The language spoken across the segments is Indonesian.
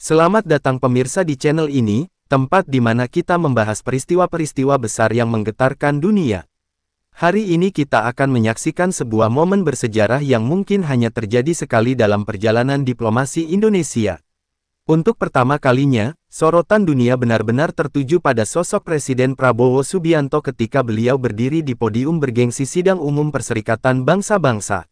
Selamat datang pemirsa di channel ini, tempat di mana kita membahas peristiwa-peristiwa besar yang menggetarkan dunia. Hari ini kita akan menyaksikan sebuah momen bersejarah yang mungkin hanya terjadi sekali dalam perjalanan diplomasi Indonesia. Untuk pertama kalinya, sorotan dunia benar-benar tertuju pada sosok Presiden Prabowo Subianto ketika beliau berdiri di podium bergengsi Sidang Umum Perserikatan Bangsa-Bangsa.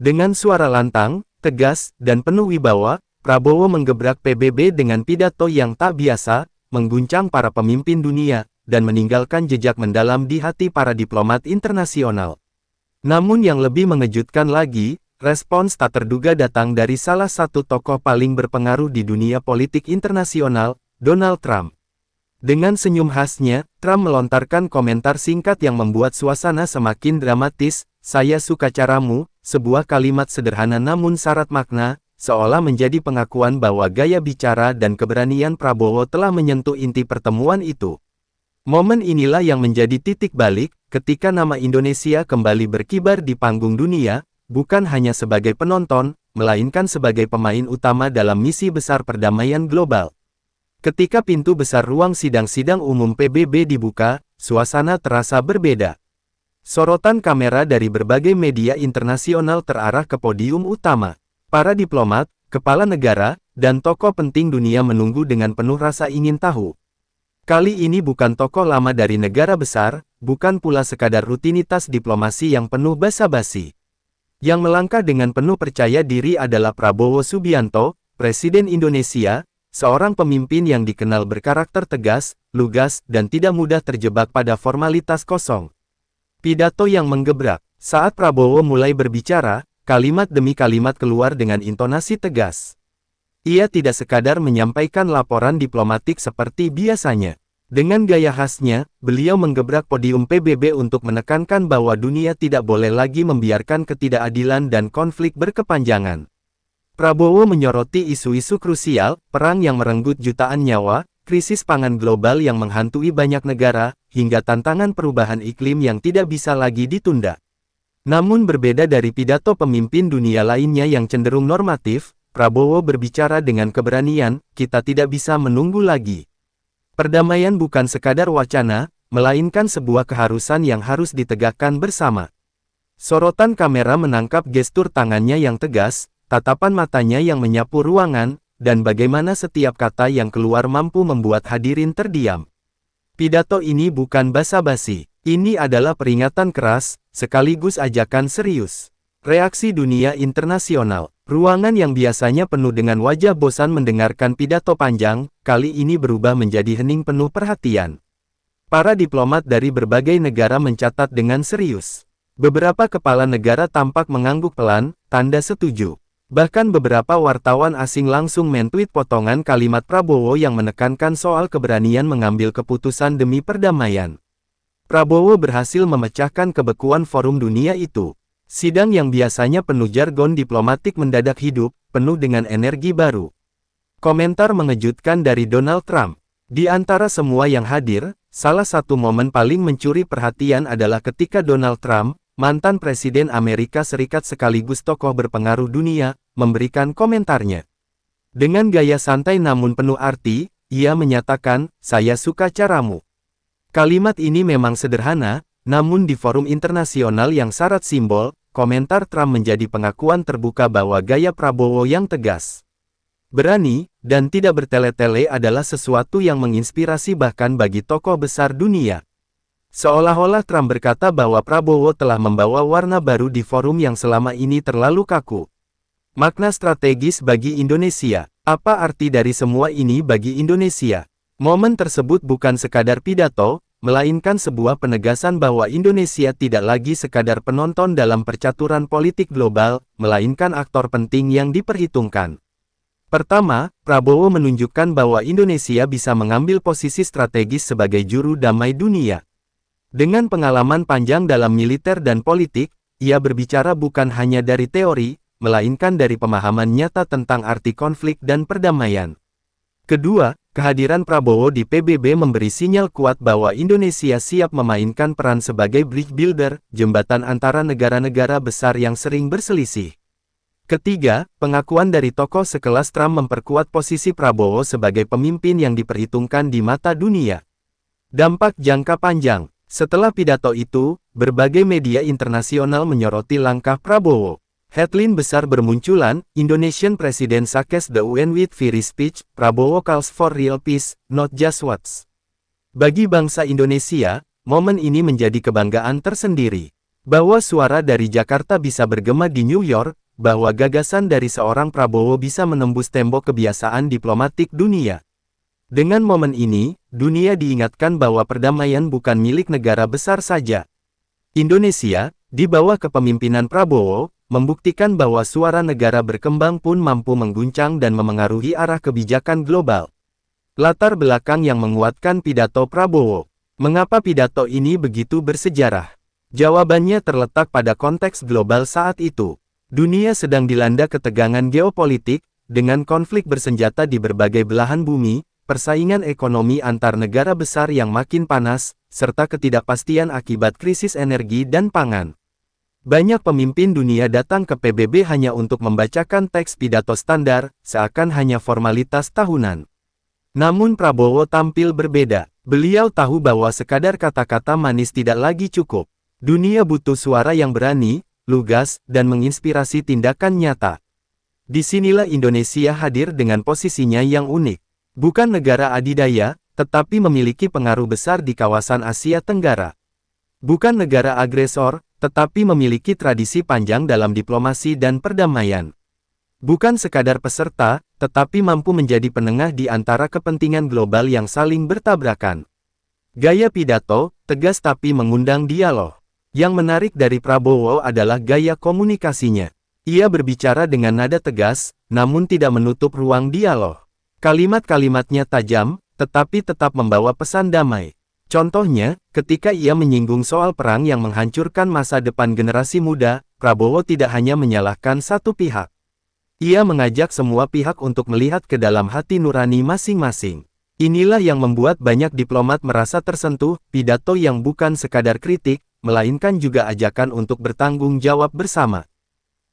Dengan suara lantang, tegas, dan penuh wibawa, Prabowo menggebrak PBB dengan pidato yang tak biasa, mengguncang para pemimpin dunia, dan meninggalkan jejak mendalam di hati para diplomat internasional. Namun yang lebih mengejutkan lagi, respons tak terduga datang dari salah satu tokoh paling berpengaruh di dunia politik internasional, Donald Trump. Dengan senyum khasnya, Trump melontarkan komentar singkat yang membuat suasana semakin dramatis. "Saya suka caramu," sebuah kalimat sederhana namun syarat makna, seolah menjadi pengakuan bahwa gaya bicara dan keberanian Prabowo telah menyentuh inti pertemuan itu. Momen inilah yang menjadi titik balik, ketika nama Indonesia kembali berkibar di panggung dunia, bukan hanya sebagai penonton, melainkan sebagai pemain utama dalam misi besar perdamaian global. Ketika pintu besar ruang sidang umum PBB dibuka, suasana terasa berbeda. Sorotan kamera dari berbagai media internasional terarah ke podium utama. Para diplomat, kepala negara, dan tokoh penting dunia menunggu dengan penuh rasa ingin tahu. Kali ini bukan tokoh lama dari negara besar, bukan pula sekadar rutinitas diplomasi yang penuh basa-basi. Yang melangkah dengan penuh percaya diri adalah Prabowo Subianto, Presiden Indonesia, seorang pemimpin yang dikenal berkarakter tegas, lugas, dan tidak mudah terjebak pada formalitas kosong. Pidato yang menggebrak. Saat Prabowo mulai berbicara, kalimat demi kalimat keluar dengan intonasi tegas. Ia tidak sekadar menyampaikan laporan diplomatik seperti biasanya. Dengan gaya khasnya, beliau menggebrak podium PBB untuk menekankan bahwa dunia tidak boleh lagi membiarkan ketidakadilan dan konflik berkepanjangan. Prabowo menyoroti isu-isu krusial, perang yang merenggut jutaan nyawa, krisis pangan global yang menghantui banyak negara, hingga tantangan perubahan iklim yang tidak bisa lagi ditunda. Namun berbeda dari pidato pemimpin dunia lainnya yang cenderung normatif, Prabowo berbicara dengan keberanian, "Kita tidak bisa menunggu lagi. Perdamaian bukan sekadar wacana, melainkan sebuah keharusan yang harus ditegakkan bersama." Sorotan kamera menangkap gestur tangannya yang tegas, tatapan matanya yang menyapu ruangan, dan bagaimana setiap kata yang keluar mampu membuat hadirin terdiam. Pidato ini bukan basa-basi. Ini adalah peringatan keras, sekaligus ajakan serius. Reaksi dunia internasional. Ruangan yang biasanya penuh dengan wajah bosan mendengarkan pidato panjang, kali ini berubah menjadi hening penuh perhatian. Para diplomat dari berbagai negara mencatat dengan serius. Beberapa kepala negara tampak mengangguk pelan, tanda setuju. Bahkan beberapa wartawan asing langsung men-tweet potongan kalimat Prabowo yang menekankan soal keberanian mengambil keputusan demi perdamaian. Prabowo berhasil memecahkan kebekuan forum dunia itu. Sidang yang biasanya penuh jargon diplomatik mendadak hidup, penuh dengan energi baru. Komentar mengejutkan dari Donald Trump. Di antara semua yang hadir, salah satu momen paling mencuri perhatian adalah ketika Donald Trump, mantan Presiden Amerika Serikat sekaligus tokoh berpengaruh dunia, memberikan komentarnya. Dengan gaya santai namun penuh arti, ia menyatakan, "Saya suka caramu." Kalimat ini memang sederhana, namun di forum internasional yang syarat simbol, komentar Trump menjadi pengakuan terbuka bahwa gaya Prabowo yang tegas, berani, dan tidak bertele-tele adalah sesuatu yang menginspirasi bahkan bagi tokoh besar dunia. Seolah-olah Trump berkata bahwa Prabowo telah membawa warna baru di forum yang selama ini terlalu kaku. Makna strategis bagi Indonesia. Apa arti dari semua ini bagi Indonesia? Momen tersebut bukan sekadar pidato, melainkan sebuah penegasan bahwa Indonesia tidak lagi sekadar penonton dalam percaturan politik global, melainkan aktor penting yang diperhitungkan. Pertama, Prabowo menunjukkan bahwa Indonesia bisa mengambil posisi strategis sebagai juru damai dunia. Dengan pengalaman panjang dalam militer dan politik, ia berbicara bukan hanya dari teori, melainkan dari pemahaman nyata tentang arti konflik dan perdamaian. Kedua, kehadiran Prabowo di PBB memberi sinyal kuat bahwa Indonesia siap memainkan peran sebagai bridge builder, jembatan antara negara-negara besar yang sering berselisih. Ketiga, pengakuan dari tokoh sekelas Trump memperkuat posisi Prabowo sebagai pemimpin yang diperhitungkan di mata dunia. Dampak jangka panjang. Setelah pidato itu, berbagai media internasional menyoroti langkah Prabowo. Headline besar bermunculan, Indonesian President success the UN with fiery speech, Prabowo calls for real peace, not just words. Bagi bangsa Indonesia, momen ini menjadi kebanggaan tersendiri. Bahwa suara dari Jakarta bisa bergema di New York, bahwa gagasan dari seorang Prabowo bisa menembus tembok kebiasaan diplomatik dunia. Dengan momen ini, dunia diingatkan bahwa perdamaian bukan milik negara besar saja. Indonesia, di bawah kepemimpinan Prabowo, membuktikan bahwa suara negara berkembang pun mampu mengguncang dan memengaruhi arah kebijakan global. Latar belakang yang menguatkan pidato Prabowo. Mengapa pidato ini begitu bersejarah? Jawabannya terletak pada konteks global saat itu. Dunia sedang dilanda ketegangan geopolitik, dengan konflik bersenjata di berbagai belahan bumi, persaingan ekonomi antar negara besar yang makin panas, serta ketidakpastian akibat krisis energi dan pangan. Banyak pemimpin dunia datang ke PBB hanya untuk membacakan teks pidato standar, seakan hanya formalitas tahunan. Namun Prabowo tampil berbeda. Beliau tahu bahwa sekadar kata-kata manis tidak lagi cukup. Dunia butuh suara yang berani, lugas, dan menginspirasi tindakan nyata. Disinilah Indonesia hadir dengan posisinya yang unik. Bukan negara adidaya, tetapi memiliki pengaruh besar di kawasan Asia Tenggara. Bukan negara agresor, tetapi memiliki tradisi panjang dalam diplomasi dan perdamaian. Bukan sekadar peserta, tetapi mampu menjadi penengah di antara kepentingan global yang saling bertabrakan. Gaya pidato, tegas tapi mengundang dialog. Yang menarik dari Prabowo adalah gaya komunikasinya. Ia berbicara dengan nada tegas, namun tidak menutup ruang dialog. Kalimat-kalimatnya tajam, tetapi tetap membawa pesan damai. Contohnya, ketika ia menyinggung soal perang yang menghancurkan masa depan generasi muda, Prabowo tidak hanya menyalahkan satu pihak. Ia mengajak semua pihak untuk melihat ke dalam hati nurani masing-masing. Inilah yang membuat banyak diplomat merasa tersentuh, pidato yang bukan sekadar kritik, melainkan juga ajakan untuk bertanggung jawab bersama.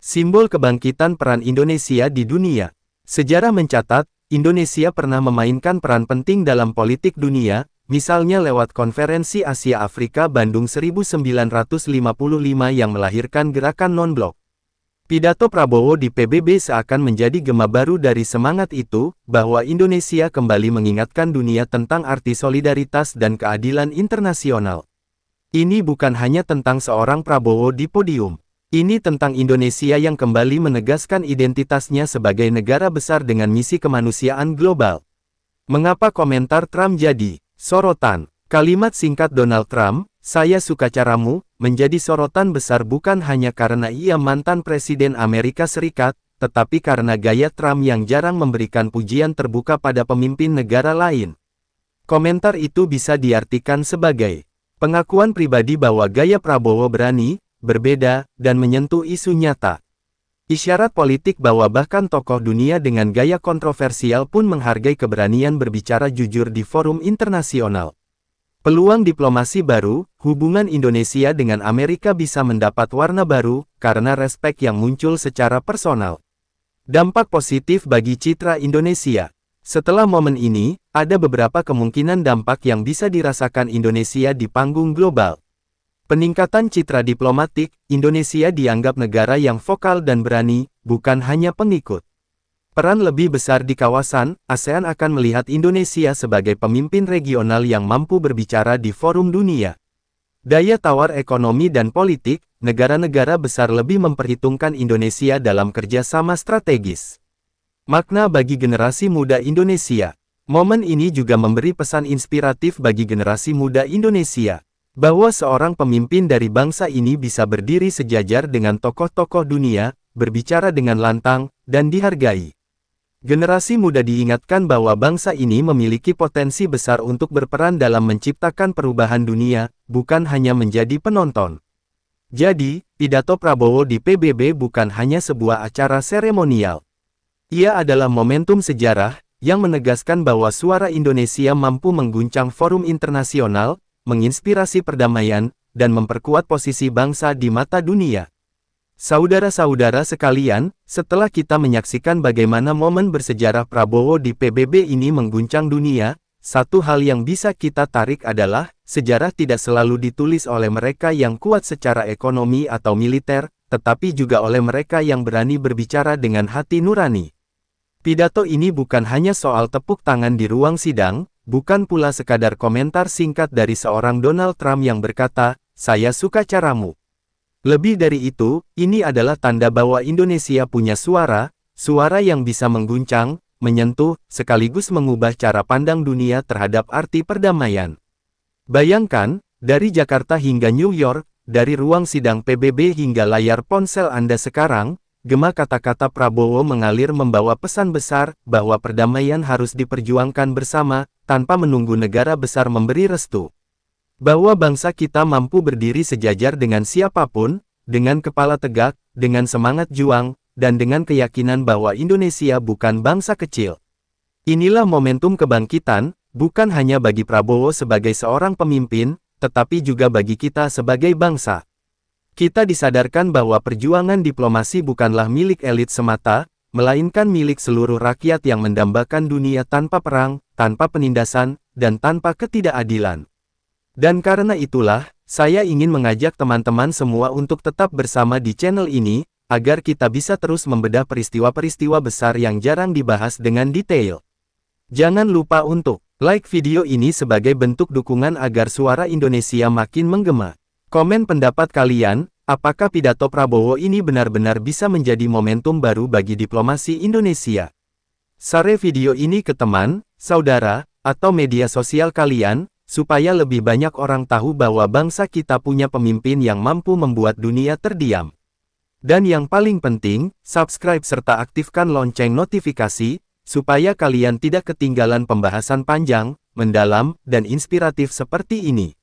Simbol kebangkitan peran Indonesia di dunia. Sejarah mencatat, Indonesia pernah memainkan peran penting dalam politik dunia, misalnya lewat Konferensi Asia Afrika Bandung 1955 yang melahirkan gerakan non-blok. Pidato Prabowo di PBB seakan menjadi gema baru dari semangat itu, bahwa Indonesia kembali mengingatkan dunia tentang arti solidaritas dan keadilan internasional. Ini bukan hanya tentang seorang Prabowo di podium. Ini tentang Indonesia yang kembali menegaskan identitasnya sebagai negara besar dengan misi kemanusiaan global. Mengapa komentar Trump jadi sorotan? Kalimat singkat Donald Trump, "Saya suka caramu," menjadi sorotan besar bukan hanya karena ia mantan Presiden Amerika Serikat, tetapi karena gaya Trump yang jarang memberikan pujian terbuka pada pemimpin negara lain. Komentar itu bisa diartikan sebagai pengakuan pribadi bahwa gaya Prabowo berani, berbeda, dan menyentuh isu nyata. Isyarat politik bahwa bahkan tokoh dunia dengan gaya kontroversial pun menghargai keberanian berbicara jujur di forum internasional. Peluang diplomasi baru, hubungan Indonesia dengan Amerika bisa mendapat warna baru, karena respek yang muncul secara personal. Dampak positif bagi citra Indonesia. Setelah momen ini, ada beberapa kemungkinan dampak yang bisa dirasakan Indonesia di panggung global. Peningkatan citra diplomatik, Indonesia dianggap negara yang vokal dan berani, bukan hanya pengikut. Peran lebih besar di kawasan, ASEAN akan melihat Indonesia sebagai pemimpin regional yang mampu berbicara di forum dunia. Daya tawar ekonomi dan politik, negara-negara besar lebih memperhitungkan Indonesia dalam kerjasama strategis. Makna bagi generasi muda Indonesia. Momen ini juga memberi pesan inspiratif bagi generasi muda Indonesia, bahwa seorang pemimpin dari bangsa ini bisa berdiri sejajar dengan tokoh-tokoh dunia, berbicara dengan lantang, dan dihargai. Generasi muda diingatkan bahwa bangsa ini memiliki potensi besar untuk berperan dalam menciptakan perubahan dunia, bukan hanya menjadi penonton. Jadi, pidato Prabowo di PBB bukan hanya sebuah acara seremonial. Ia adalah momentum sejarah, yang menegaskan bahwa suara Indonesia mampu mengguncang forum internasional, menginspirasi perdamaian, dan memperkuat posisi bangsa di mata dunia. Saudara-saudara sekalian, setelah kita menyaksikan bagaimana momen bersejarah Prabowo di PBB ini mengguncang dunia, satu hal yang bisa kita tarik adalah, sejarah tidak selalu ditulis oleh mereka yang kuat secara ekonomi atau militer, tetapi juga oleh mereka yang berani berbicara dengan hati nurani. Pidato ini bukan hanya soal tepuk tangan di ruang sidang, bukan pula sekadar komentar singkat dari seorang Donald Trump yang berkata, "Saya suka caramu." Lebih dari itu, ini adalah tanda bahwa Indonesia punya suara, suara yang bisa mengguncang, menyentuh, sekaligus mengubah cara pandang dunia terhadap arti perdamaian. Bayangkan, dari Jakarta hingga New York, dari ruang sidang PBB hingga layar ponsel Anda sekarang, gema kata-kata Prabowo mengalir membawa pesan besar, bahwa perdamaian harus diperjuangkan bersama, tanpa menunggu negara besar memberi restu. Bahwa bangsa kita mampu berdiri sejajar dengan siapapun, dengan kepala tegak, dengan semangat juang, dan dengan keyakinan bahwa Indonesia bukan bangsa kecil. Inilah momentum kebangkitan, bukan hanya bagi Prabowo sebagai seorang pemimpin, tetapi juga bagi kita sebagai bangsa. Kita disadarkan bahwa perjuangan diplomasi bukanlah milik elit semata, melainkan milik seluruh rakyat yang mendambakan dunia tanpa perang, tanpa penindasan, dan tanpa ketidakadilan. Dan karena itulah, saya ingin mengajak teman-teman semua untuk tetap bersama di channel ini, agar kita bisa terus membedah peristiwa-peristiwa besar yang jarang dibahas dengan detail. Jangan lupa untuk like video ini sebagai bentuk dukungan agar suara Indonesia makin menggema. Komen pendapat kalian, apakah pidato Prabowo ini benar-benar bisa menjadi momentum baru bagi diplomasi Indonesia? Share video ini ke teman, saudara, atau media sosial kalian, supaya lebih banyak orang tahu bahwa bangsa kita punya pemimpin yang mampu membuat dunia terdiam. Dan yang paling penting, subscribe serta aktifkan lonceng notifikasi, supaya kalian tidak ketinggalan pembahasan panjang, mendalam, dan inspiratif seperti ini.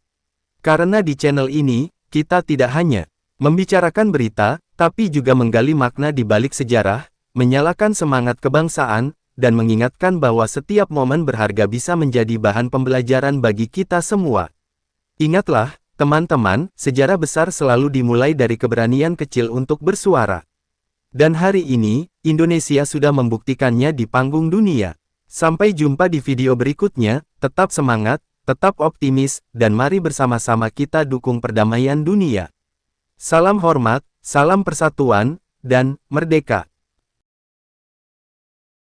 Karena di channel ini, kita tidak hanya membicarakan berita, tapi juga menggali makna di balik sejarah, menyalakan semangat kebangsaan, dan mengingatkan bahwa setiap momen berharga bisa menjadi bahan pembelajaran bagi kita semua. Ingatlah, teman-teman, sejarah besar selalu dimulai dari keberanian kecil untuk bersuara. Dan hari ini, Indonesia sudah membuktikannya di panggung dunia. Sampai jumpa di video berikutnya, tetap semangat, tetap optimis, dan mari bersama-sama kita dukung perdamaian dunia. Salam hormat, salam persatuan, dan merdeka!